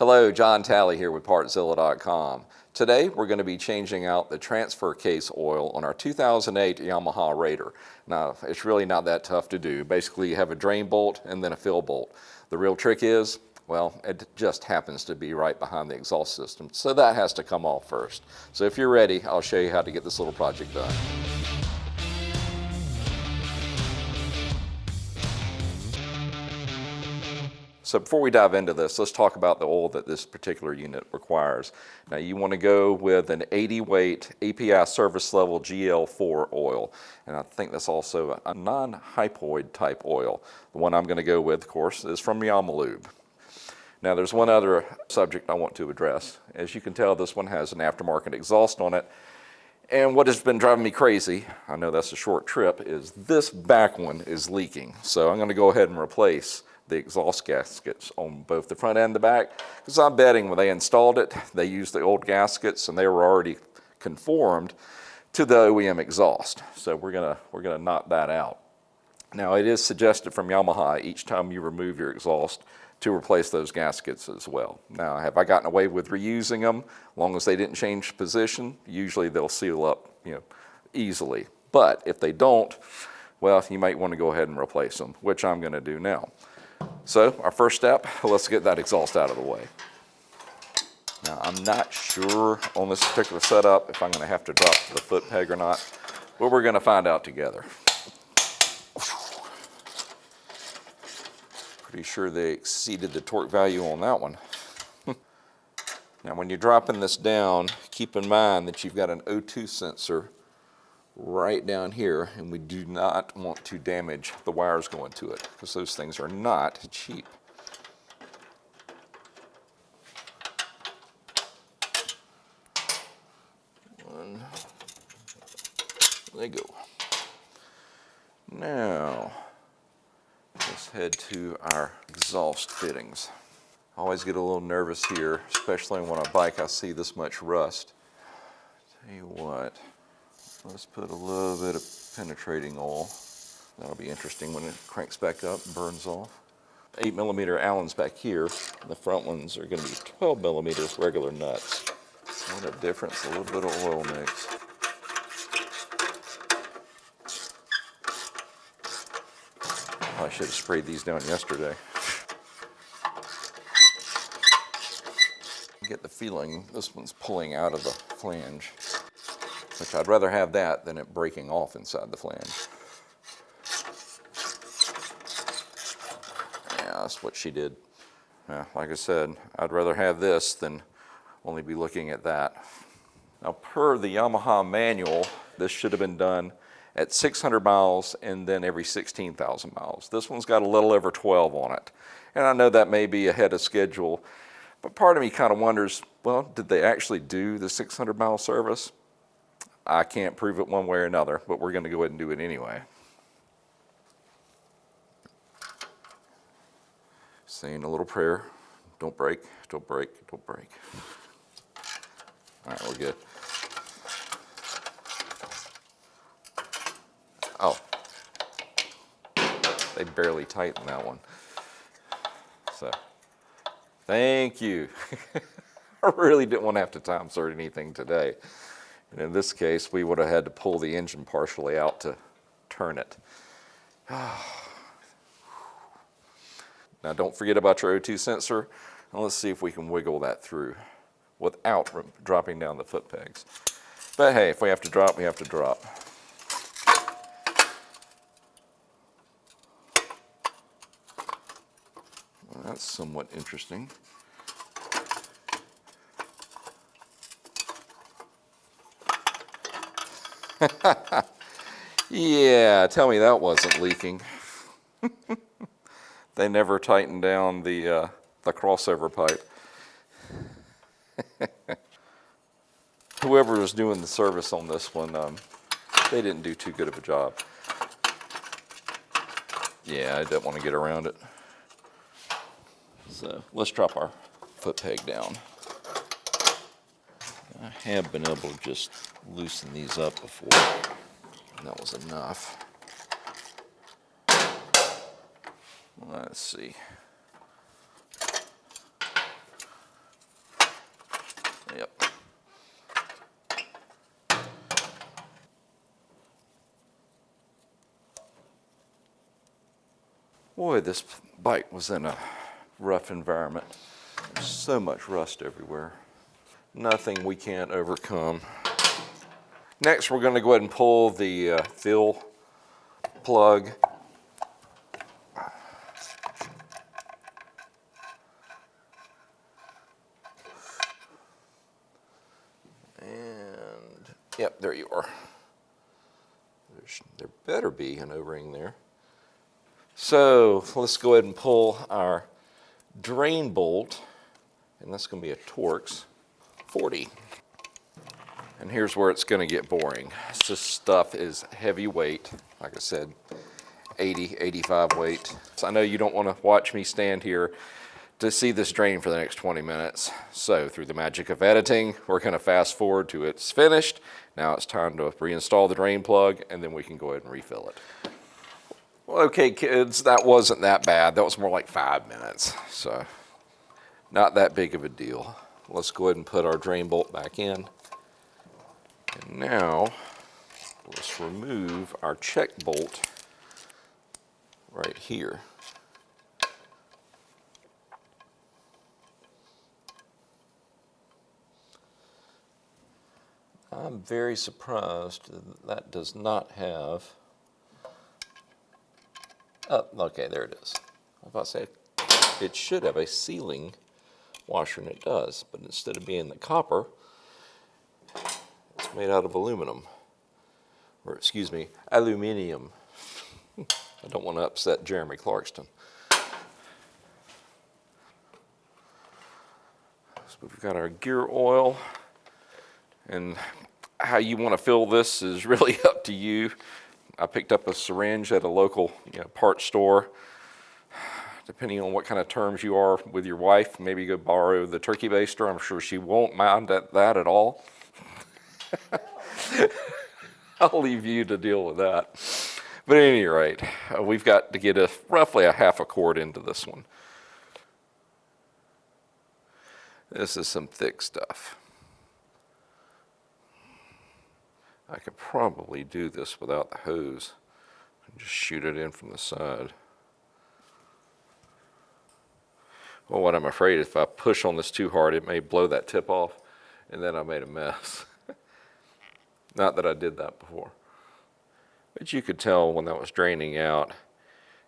Hello, John Talley here with Partzilla.com. Today we're going to be changing out the transfer case oil on our 2008 Yamaha Raider. Now, it's really not that tough to do. Basically, you have a drain bolt and then a fill bolt. The real trick is, well, it just happens to be right behind the exhaust system, so that has to come off first. So if you're ready, I'll show you how to get this little project done. So before we dive into this, let's talk about the oil that this particular unit requires. Now you want to go with an 80 weight API service level GL4 oil. And I think that's also a non-hypoid type oil. The one I'm going to go with, of course, is from Yamaha. Now there's one other subject I want to address. As you can tell, this one has an aftermarket exhaust on it. And what has been driving me crazy, I know that's a short trip, is this back one is leaking. So I'm going to go ahead and replace the exhaust gaskets on both the front and the back, because I'm betting when they installed it, they used the old gaskets and they were already conformed to the OEM exhaust. So we're gonna knock that out. Now it is suggested from Yamaha each time you remove your exhaust to replace those gaskets as well. Now, have I gotten away with reusing them? As long as they didn't change position, usually they'll seal up, easily. But if they don't, well, you might want to go ahead and replace them, which I'm going to do now. So our first step, let's get that exhaust out of the way. Now I'm not sure on this particular setup if I'm going to have to drop the foot peg or not, but we're going to find out together. Pretty sure they exceeded the torque value on that one. Now when you're dropping this down, keep in mind that you've got an O2 sensor right down here, and we do not want to damage the wires going to it, because those things are not cheap. One, there you go. Now let's head to our exhaust fittings. I always get a little nervous here, especially when on a bike I see this much rust. Tell you what, let's put a little bit of penetrating oil. That'll be interesting when it cranks back up and burns off. 8mm Allens back here. The front ones are going to be 12mm regular nuts. What a difference, a little bit of oil makes. I should have sprayed these down yesterday. I get the feeling this one's pulling out of the flange, which I'd rather have that than it breaking off inside the flange. Yeah, that's what she did. Yeah, like I said, I'd rather have this than only be looking at that. Now, per the Yamaha manual, this should have been done at 600 miles and then every 16,000 miles. This one's got a little over 12 on it. And I know that may be ahead of schedule, but part of me kind of wonders, well, did they actually do the 600-mile service? I can't prove it one way or another, but we're going to go ahead and do it anyway. Saying a little prayer. Don't break, don't break, don't break. All right, we're good. Oh, they barely tightened that one. So, thank you. I really didn't want to have to time sort anything today. And in this case, we would have had to pull the engine partially out to turn it. Now don't forget about your O2 sensor, and let's see if we can wiggle that through without dropping down the foot pegs. But hey, if we have to drop, we have to drop. Well, that's somewhat interesting. Yeah, tell me that wasn't leaking. They never tightened down the crossover pipe. Whoever was doing the service on this one, they didn't do too good of a job. Yeah, I didn't want to get around it. So let's drop our foot peg down. I have been able to just loosen these up before, and that was enough. Let's see. Yep. Boy, this bike was in a rough environment. There's so much rust everywhere. Nothing we can't overcome. Next, we're going to go ahead and pull the fill plug. And, yep, there you are. There better be an O-ring there. So let's go ahead and pull our drain bolt, and that's going to be a Torx 40. And here's where it's going to get boring. This stuff is heavy weight, like I said, 80, 85 weight. So I know you don't want to watch me stand here to see this drain for the next 20 minutes. So through the magic of editing, we're going to fast forward to it's finished. Now it's time to reinstall the drain plug, and then we can go ahead and refill it. Well, okay, kids, that wasn't that bad. That was more like 5 minutes. So not that big of a deal. Let's go ahead and put our drain bolt back in. And now, let's remove our check bolt right here. I'm very surprised that does not have, oh, okay, there it is. I was about to say, it should have a sealing washer, and it does, but instead of being the copper, it's made out of aluminum, or excuse me, aluminium. I don't want to upset Jeremy Clarkston. So we've got our gear oil, and how you want to fill this is really up to you. I picked up a syringe at a local parts store. Depending on what kind of terms you are with your wife, maybe go borrow the turkey baster. I'm sure she won't mind that at all. I'll leave you to deal with that. But at any rate, we've got to get roughly a half a quart into this one. This is some thick stuff. I could probably do this without the hose and just shoot it in from the side. Well, what I'm afraid is if I push on this too hard, it may blow that tip off, and then I made a mess. Not that I did that before. But you could tell when that was draining out,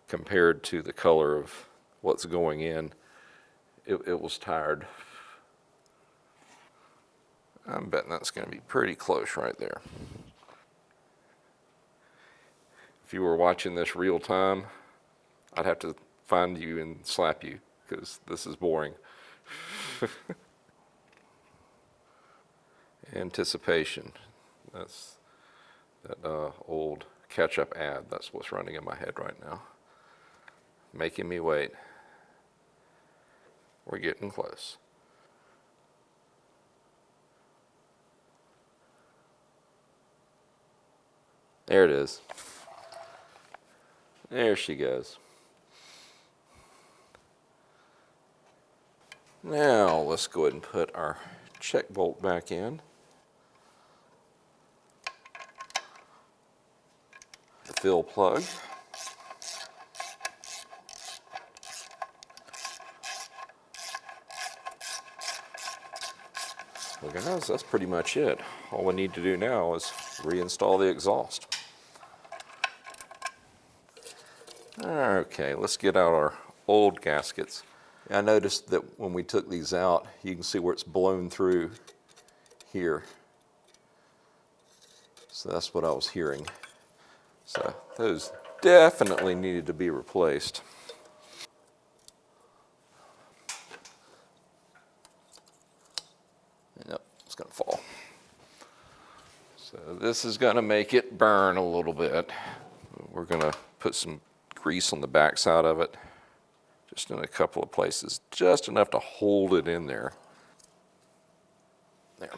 compared to the color of what's going in, it was tired. I'm betting that's going to be pretty close right there. If you were watching this real time, I'd have to find you and slap you, because this is boring. Anticipation. That's that old ketchup ad. That's what's running in my head right now. Making me wait. We're getting close. There it is. There she goes. Now let's go ahead and put our check bolt back in. The fill plug. Well guys, that's pretty much it. All we need to do now is reinstall the exhaust. Okay, let's get out our old gaskets. I noticed that when we took these out, you can see where it's blown through here. So that's what I was hearing. So those definitely needed to be replaced. Yep, it's gonna fall. So this is gonna make it burn a little bit. We're gonna put some grease on the back side of it, just in a couple of places, just enough to hold it in there. There.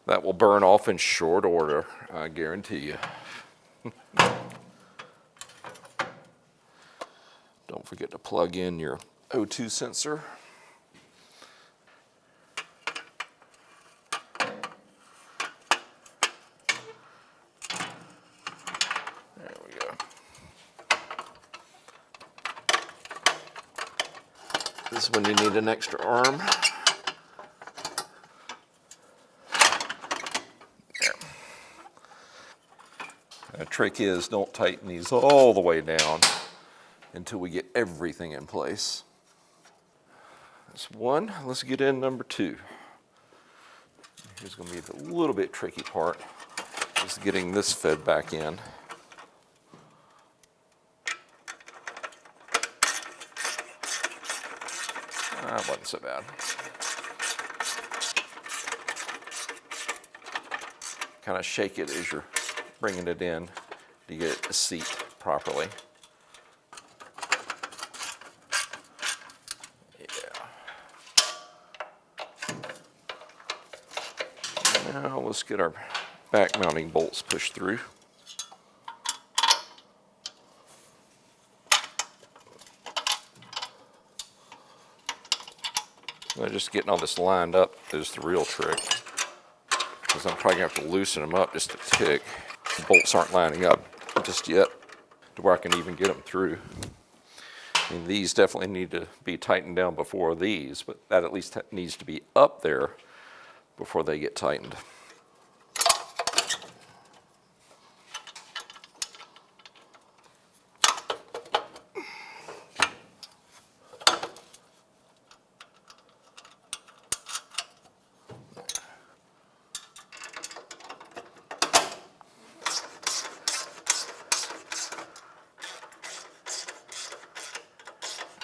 That will burn off in short order, I guarantee you. Don't forget to plug in your O2 sensor. is when you need an extra arm. There. The trick is don't tighten these all the way down until we get everything in place. That's one. Let's get in number two. Here's going to be the little bit tricky part, is getting this fed back in. That wasn't so bad. Kind of shake it as you're bringing it in to get it to seat properly. Now let's get our back mounting bolts pushed through. Now just getting all this lined up is the real trick, because I'm probably going to have to loosen them up just a tick. The bolts aren't lining up just yet to where I can even get them through. I mean, these definitely need to be tightened down before these, but that at least needs to be up there before they get tightened.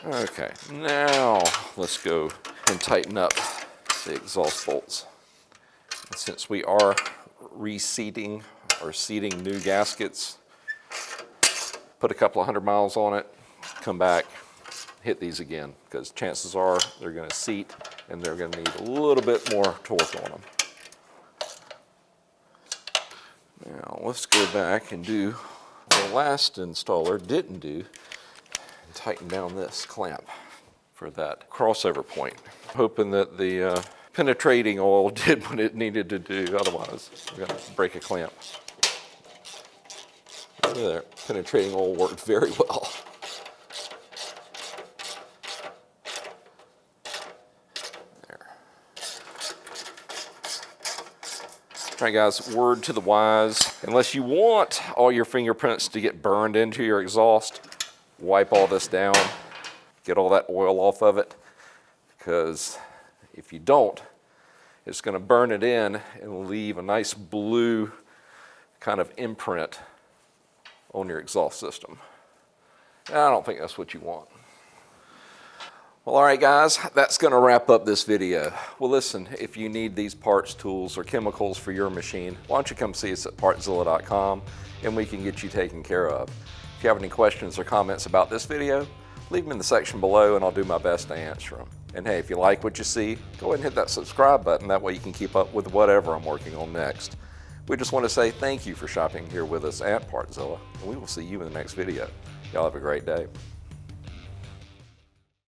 Okay, now let's go and tighten up the exhaust bolts. And since we are reseating or seating new gaskets, put a couple of 100 miles on it, come back, hit these again, because chances are they're going to seat and they're going to need a little bit more torque on them. Now let's go back and do what the last installer didn't do, and tighten down this clamp for that crossover point. Hoping that the penetrating oil did what it needed to do, otherwise we're going to break a clamp. There, penetrating oil worked very well. There. All right guys, word to the wise, unless you want all your fingerprints to get burned into your exhaust, wipe all this down, get all that oil off of it, because if you don't, it's going to burn it in and leave a nice blue kind of imprint on your exhaust system. And I don't think that's what you want. Well, all right guys, that's going to wrap up this video. Well listen, if you need these parts, tools, or chemicals for your machine, why don't you come see us at Partzilla.com and we can get you taken care of. If you have any questions or comments about this video, leave them in the section below and I'll do my best to answer them. And hey, if you like what you see, go ahead and hit that subscribe button. That way you can keep up with whatever I'm working on next. We just want to say thank you for shopping here with us at Partzilla, and we will see you in the next video. Y'all have a great day.